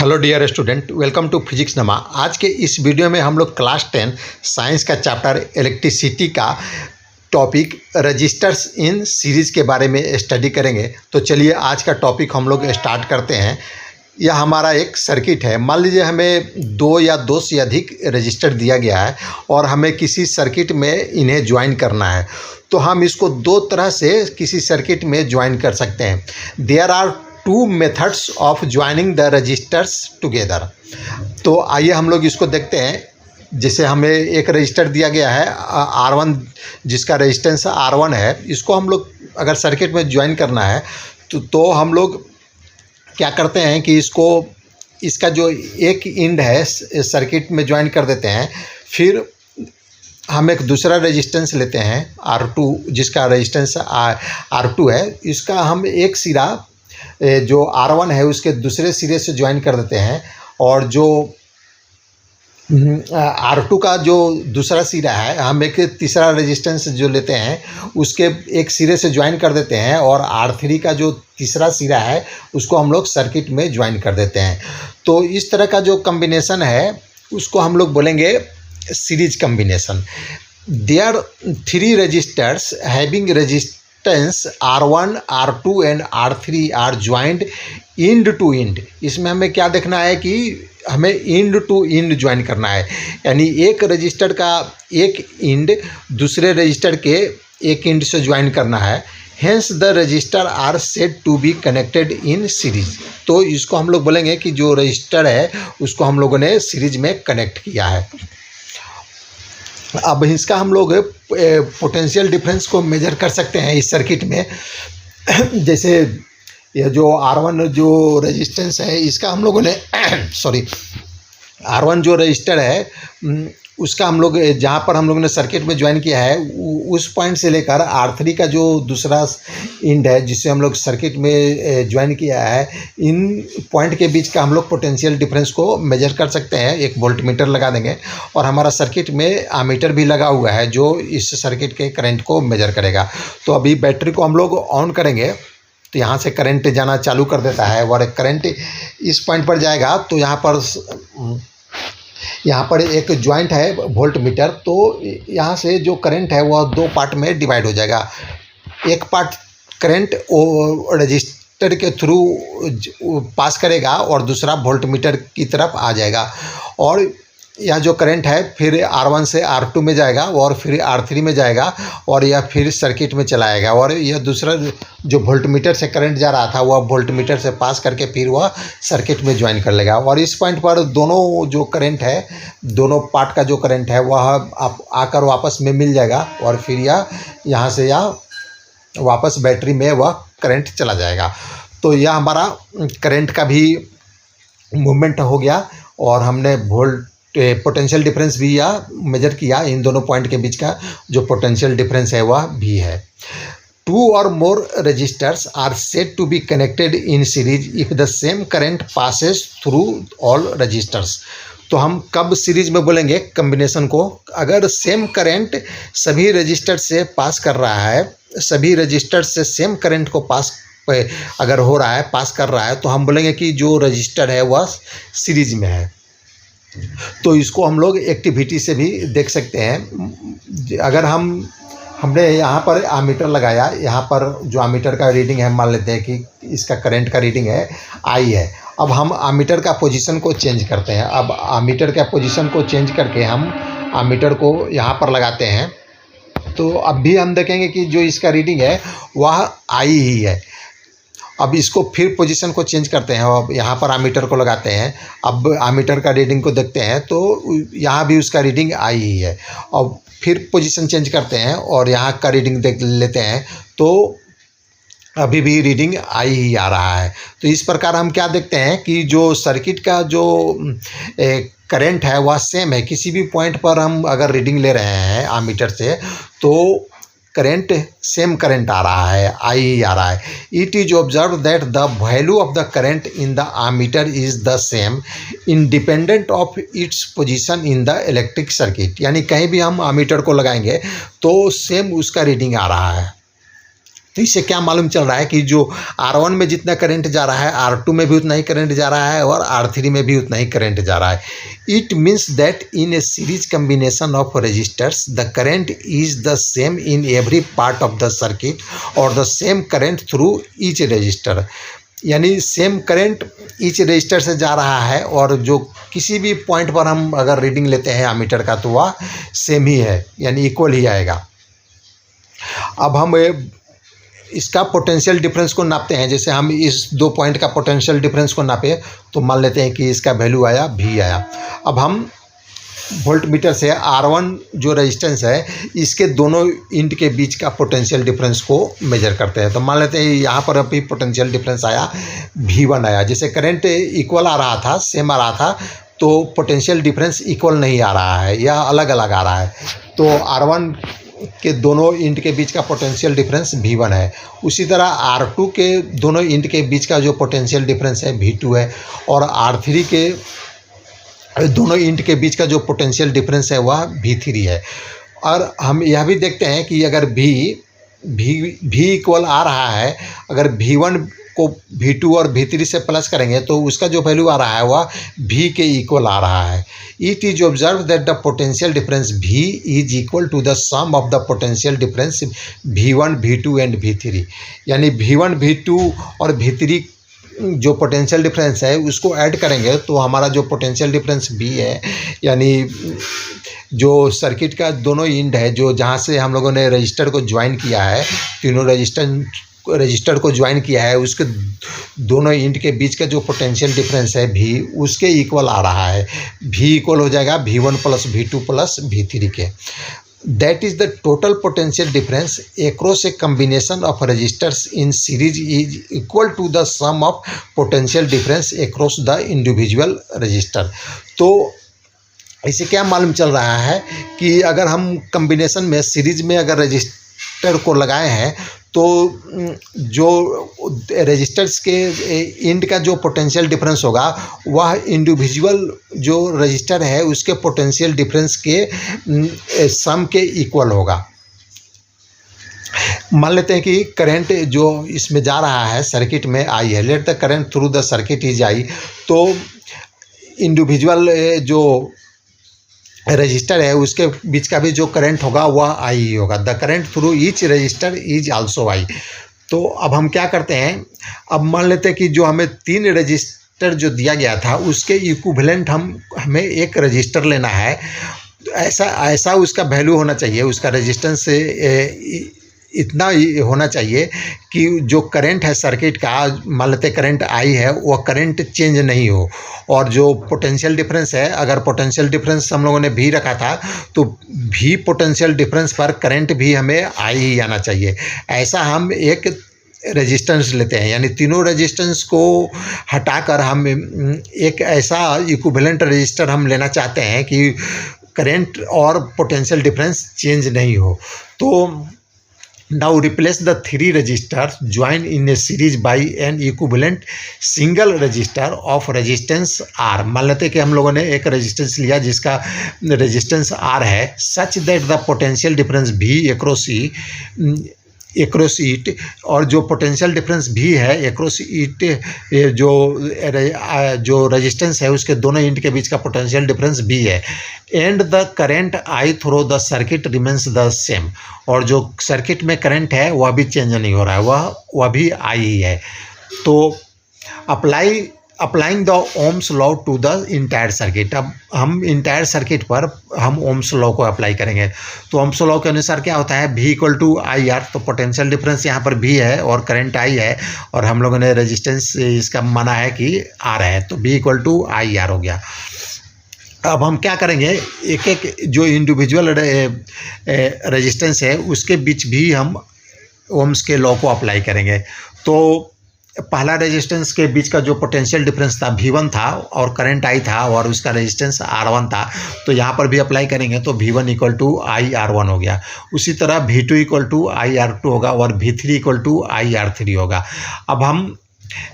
Hello dear student, welcome to physics नमा। आज के इस वीडियो में हम लोग क्लास 10 साइंस का चैप्टर इलेक्ट्रिसिटी का टॉपिक रजिस्टर्स इन सीरीज़ के बारे में स्टडी करेंगे। तो चलिए आज का टॉपिक हम लोग स्टार्ट करते हैं। यह हमारा एक सर्किट है। मान लीजिए हमें दो या दो से अधिक रजिस्टर दिया गया है और हमें किसी सर्किट में इन्हें ज्वाइन करना है। तो हम इसको दो तरह से किसी सर्किट में ज्वाइन कर सकते हैं। There are two methods of joining the resistors together. तो आइए हम लोग इसको देखते हैं। जैसे हमें एक रजिस्टर दिया गया है R1, जिसका रेजिस्टेंस R1 है। इसको हम लोग अगर सर्किट में ज्वाइन करना है तो हम लोग क्या करते हैं कि इसका जो एक एंड है सर्किट में ज्वाइन कर देते हैं। फिर हम एक दूसरा रेजिस्टेंस लेते हैं R2, जिसका रेजिस्टेंस R2 है। इसका हम एक सिरा जो R1 है उसके दूसरे सिरे से ज्वाइन कर देते हैं, और जो R2 का जो दूसरा सिरा है हम एक तीसरा रेजिस्टेंस जो लेते हैं उसके एक सिरे से ज्वाइन कर देते हैं, और R3 का जो तीसरा सिरा है उसको हम लोग सर्किट में ज्वाइन कर देते हैं। तो इस तरह का जो कम्बिनेशन है उसको हम लोग बोलेंगे series combination. There three resistors having resistance R1, R2 and R3 are joined end to end. इसमें हमें क्या देखना है कि हमें इंड टू इंड ज्वाइन करना है, यानी एक रजिस्टर का एक इंड दूसरे रजिस्टर के एक इंड से ज्वाइन करना है। Hence the resistor are said to be connected in series. तो इसको हम लोग बोलेंगे कि जो रजिस्टर है उसको हम लोगों ने सीरीज में कनेक्ट किया है। अब इसका हम लोग पोटेंशियल डिफरेंस को मेजर कर सकते हैं इस सर्किट में। जैसे यह जो R1 जो रेजिस्टेंस है इसका हम लोगों ने R1 जो रजिस्टर है उसका हम लोग जहाँ पर हम लोगों ने सर्किट में ज्वाइन किया है उस पॉइंट से लेकर R3 का जो दूसरा इंड है जिससे हम लोग सर्किट में ज्वाइन किया है, इन पॉइंट के बीच का हम लोग पोटेंशियल डिफरेंस को मेजर कर सकते हैं। एक वोल्टमीटर लगा देंगे और हमारा सर्किट में आमीटर भी लगा हुआ है जो इस सर्किट के करंट को मेजर करेगा। तो अभी बैटरी को हम लोग ऑन करेंगे तो यहाँ से करंट जाना चालू कर देता है, और करंट इस पॉइंट पर जाएगा। तो यहाँ पर एक जॉइंट है वोल्टमीटर, तो यहाँ से जो करंट है वह दो पार्ट में डिवाइड हो जाएगा। एक पार्ट करंट रजिस्टर के थ्रू पास करेगा और दूसरा वोल्टमीटर की तरफ आ जाएगा, और यह जो करंट है फिर R1 से R2 में जाएगा और फिर R3 में जाएगा, और यह फिर सर्किट में चलाएगा। और यह दूसरा जो वोल्टमीटर से करंट जा रहा था वह वोल्टमीटर से पास करके फिर वह सर्किट में ज्वाइन कर लेगा। और इस पॉइंट पर दोनों जो करंट है, दोनों पार्ट का जो करंट है वह आकर वापस में मिल जाएगा, और फिर यह यहाँ से वापस बैटरी में वह करंट चला जाएगा। तो यह हमारा करंट का भी मूवमेंट हो गया, और हमने पोटेंशियल डिफरेंस भी यह मेजर किया। इन दोनों पॉइंट के बीच का जो पोटेंशियल डिफरेंस है वह भी है। Two or more resistors are said to be connected in series if the same current passes through all resistors. तो हम कब सीरीज में बोलेंगे कम्बिनेशन को? अगर सेम करंट सभी रजिस्टर से पास कर रहा है, सभी रजिस्टर से सेम करंट को पास अगर हो रहा है, पास कर रहा है, तो हम बोलेंगे कि जो रजिस्टर है वह सीरीज में है। तो इसको हम लोग एक्टिविटी से भी देख सकते हैं। अगर हमने यहाँ पर आमीटर लगाया, यहाँ पर जो आमीटर का रीडिंग है मान लेते हैं कि इसका करंट का रीडिंग है I है। अब हम आमीटर का पोजीशन को चेंज करते हैं। अब आमीटर का पोजीशन को चेंज करके हम आमीटर को यहाँ पर लगाते हैं, तो अब भी हम देखेंगे कि जो इसका रीडिंग है वह I ही है। अब इसको फिर पोजीशन को चेंज करते हैं, अब यहाँ पर आमीटर को लगाते हैं। अब आमीटर का रीडिंग को देखते हैं तो यहाँ भी उसका रीडिंग I ही है। अब फिर पोजीशन चेंज करते हैं और यहाँ का रीडिंग देख लेते हैं तो अभी भी रीडिंग I ही आ रहा है। तो इस प्रकार हम क्या देखते हैं कि जो सर्किट का जो करंट है वह सेम है। किसी भी पॉइंट पर हम अगर रीडिंग ले रहे हैं आमीटर से तो करंट सेम करंट आ रहा है, I ही आ रहा है। It is observe that the value of the current in the ammeter is the same independent of its position in the electric circuit. यानी कहीं भी हम आमीटर को लगाएंगे तो सेम उसका रीडिंग आ रहा है। तो इससे क्या मालूम चल रहा है कि जो R1 में जितना करंट जा रहा है R2 में भी उतना ही करंट जा रहा है और R3 में भी उतना ही करंट जा रहा है। It means that in a series combination of resistors the current is the same in every part of the circuit और the same current through each resistor. यानी सेम करंट ईच रजिस्टर से जा रहा है और जो किसी भी पॉइंट पर हम अगर रीडिंग लेते हैं एमीटर का तो वह सेम ही है, यानी इक्वल ही आएगा। अब हम इसका पोटेंशियल डिफरेंस को नापते हैं। जैसे हम इस 2 पॉइंट का पोटेंशियल डिफरेंस को नापे तो मान लेते हैं कि इसका वैल्यू आया V आया। अब हम वोल्ट मीटर से R1 जो रेजिस्टेंस है इसके दोनों इंड के बीच का पोटेंशियल डिफरेंस को मेजर करते हैं। तो मान लेते हैं यहाँ पर अभी पोटेंशियल डिफरेंस आया V1 आया। जैसे करंट इक्वल आ रहा था, सेम आ रहा था, तो पोटेंशियल डिफरेंस इक्वल नहीं आ रहा है, यह अलग अलग आ रहा है। तो R1 के दोनों इंड के बीच का पोटेंशियल डिफरेंस V1 है। उसी तरह R2 के दोनों इंड के बीच का जो पोटेंशियल डिफरेंस है V2 है और R3 के दोनों इंड के बीच का जो पोटेंशियल डिफरेंस है वह V3 है। और हम यह भी देखते हैं कि अगर V इक्वल आ रहा है, अगर V1 को V2 और V3 से प्लस करेंगे तो उसका जो वैल्यू आ रहा है वह V के इक्वल आ रहा है। It is observe that the potential difference V is equal to the sum of the potential difference V1 V2 and V3। यानी V1 V2 और V3 जो पोटेंशियल डिफरेंस है उसको ऐड करेंगे तो हमारा जो पोटेंशियल डिफरेंस V है, यानी जो सर्किट का दोनों इंड है, जो जहाँ से हम लोगों ने रजिस्टर को ज्वाइन किया है, तीनों रजिस्टर को ज्वाइन किया है, उसके दोनों इंड के बीच का जो पोटेंशियल डिफरेंस है V, उसके इक्वल आ रहा है। V इक्वल हो जाएगा V1 plus V2 plus V3 के। That is the total potential difference across a combination of resistors in series is equal to the sum of potential difference across the individual resistor। तो इससे क्या मालूम चल रहा है कि अगर हम कम्बिनेशन में सीरीज में अगर रजिस्टर को लगाए हैं तो जो रजिस्टर्स के इंड का जो पोटेंशियल डिफरेंस होगा वह इंडिविजुअल जो रजिस्टर है उसके पोटेंशियल डिफरेंस के सम के इक्वल होगा। मान लेते हैं कि करंट जो इसमें जा रहा है सर्किट में I है, let the current through the circuit is I। तो इंडिविजुअल जो रजिस्टर है उसके बीच का भी जो करंट होगा वह I ही होगा। The current through each register is also I। तो अब हम क्या करते हैं, अब मान लेते हैं कि जो हमें 3 रजिस्टर जो दिया गया था उसके इक्विवेलेंट हमें एक रजिस्टर लेना है। ऐसा उसका वैल्यू होना चाहिए, उसका रेजिस्टेंस इतना होना चाहिए कि जो करंट है सर्किट का, मान लेते करंट I है, वह करंट चेंज नहीं हो। और जो पोटेंशियल डिफरेंस है, अगर पोटेंशियल डिफरेंस हम लोगों ने V रखा था तो V पोटेंशियल डिफरेंस पर करंट भी हमें I ही आना चाहिए। ऐसा हम एक रेजिस्टेंस लेते हैं, यानी तीनों रेजिस्टेंस को हटाकर हम एक ऐसा इक्विवेलेंट रजिस्टर हम लेना चाहते हैं कि करंट और पोटेंशियल डिफरेंस चेंज नहीं हो। तो Now replace the 3 resistors joined in a series by an equivalent single resistor of resistance R। मान लेते हैं कि हम लोगों ने एक रेजिस्टेंस लिया जिसका रेजिस्टेंस R है, such that the potential difference V across it और जो पोटेंशियल डिफरेंस V है across it जो रेजिस्टेंस है उसके दोनों इंड के बीच का पोटेंशियल डिफरेंस V है। And the current I through the circuit remains the same. और जो सर्किट में करंट है वह भी चेंज नहीं हो रहा है, वह भी I ही है। तो applying the Ohm's law to the entire circuit. अब हम इंटायर सर्किट पर हम ओम्स लॉ को अप्लाई करेंगे। तो ओम्स लॉ के अनुसार क्या होता है, V इक्वल टू IR। तो पोटेंशियल डिफरेंस यहाँ पर V है और करंट I है और हम लोगों ने रेजिस्टेंस इसका माना है कि R है, तो V इक्वल टू IR हो गया। अब हम क्या करेंगे, एक एक जो इंडिविजुअल रेजिस्टेंस है उसके बीच भी हम ओम्स के लॉ को अप्लाई करेंगे। तो पहला रेजिस्टेंस के बीच का जो पोटेंशियल डिफरेंस था V1 था और करंट I था और उसका रेजिस्टेंस R1 था, तो यहाँ पर भी अप्लाई करेंगे तो V1 इक्वल टू IR1 हो गया। उसी तरह V2 इक्वल टू IR2 होगा और V3 इक्वल टू IR3 होगा। अब हम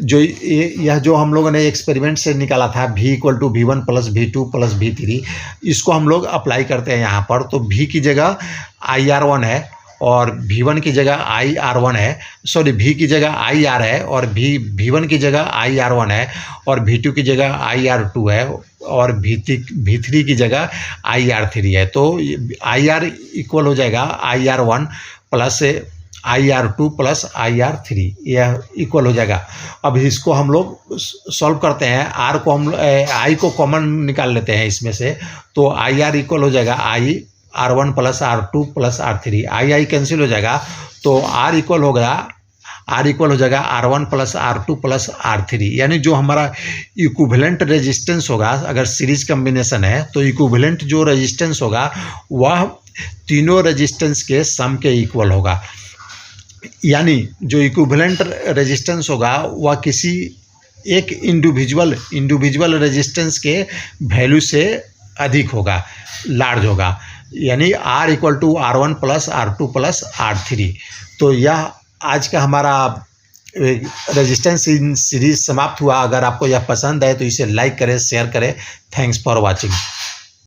जो यह जो हम लोगों ने एक्सपेरिमेंट से निकाला था V equal to V1 plus V2 plus V3, इसको हम लोग अप्लाई करते हैं यहाँ पर। तो V की जगह IR1 है और V1 की जगह IR1 है, सॉरी V की जगह IR है और V1 की जगह IR1 है और V2 की जगह IR2 है और V3 की जगह IR3 है। तो IR इक्वल हो जाएगा IR1 plus IR2 plus IR3, यह इक्वल हो जाएगा। अब इसको हम लोग सॉल्व करते हैं, R को हम I को कॉमन निकाल लेते हैं इसमें से, तो IR इक्वल हो जाएगा IR1 plus R2 plus R3, I cancel हो जाएगा, तो R इक्वल हो जाएगा R1 plus R2 plus R3। यानी जो हमारा इक्विवेलेंट रेजिस्टेंस होगा, अगर सीरीज कम्बिनेशन है तो इक्विवेलेंट जो रेजिस्टेंस होगा वह तीनों रेजिस्टेंस के सम के इक्वल होगा। यानी जो इक्विवेलेंट रेजिस्टेंस होगा वह किसी एक इंडिविजुअल रेजिस्टेंस के वैल्यू से अधिक होगा, लार्ज होगा। यानी R equal to R1 plus R2 plus R3। तो यह आज का हमारा रेजिस्टेंस इन सीरीज समाप्त हुआ। अगर आपको यह पसंद है तो इसे लाइक करें, शेयर करें। Thanks for watching.